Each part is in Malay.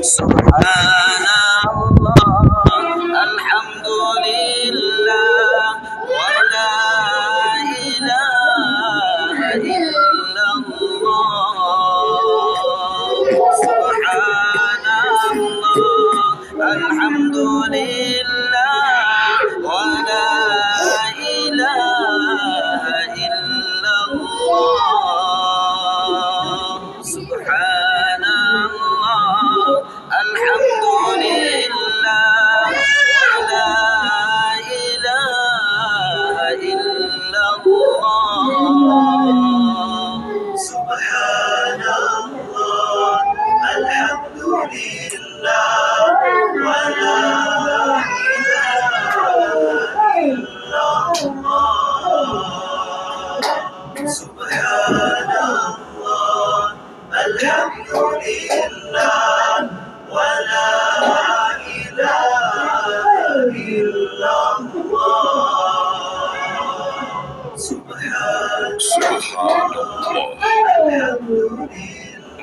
Subhanallah, alhamdulillah, wa la ilaha illallah. Subhanallah, alhamdulillah, wa la ilaha illallah. Subhanallah, alhamdulillah, wa la ilaha illallah. Subhanallah, alhamdulillah, wa la ilaha illallah. Subhanallah, alhamdulillah, wa la ilaha illallah. Subhanallah,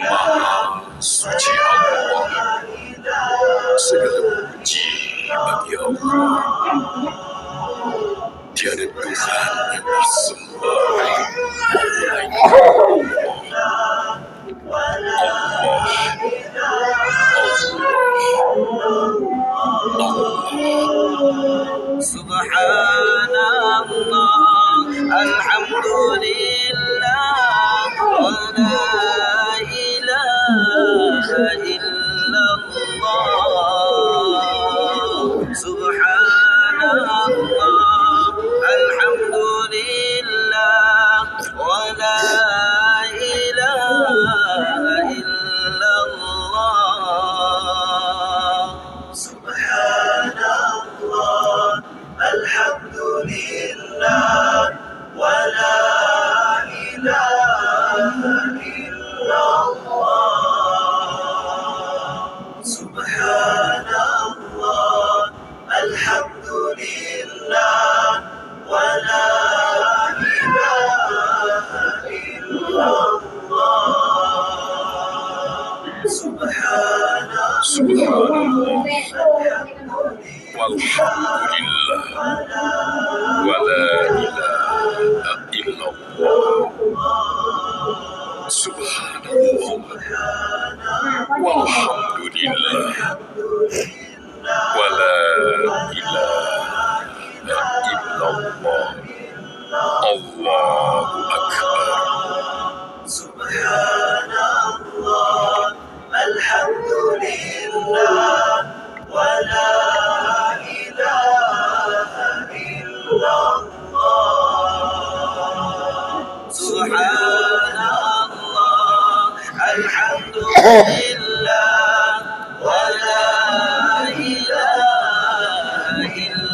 Maha suci Allah, segala puji bagi Allah. Tiada Tuhan yang disembah melainkan Allah. Subhanallah, alhamdulillah, wa la ilaha illallah. Subhanallah, alhamdulillah, wa la ilaha illallah. Subhanallah, alhamdulillah, wa la ilaha illallah. Subhanallah, alhamdulillah, wa la ilaha illallah. Subhanallah, walhamdulillah, wa la ilaha illallah. Subhanallah, walhamdulillah, wa la ilaha illallah. Allahu akbar. Subhanallah, alhamdulillah, wa la ilaha illallah. Subhanallah, alhamdulillah, wa la ilaha illallah.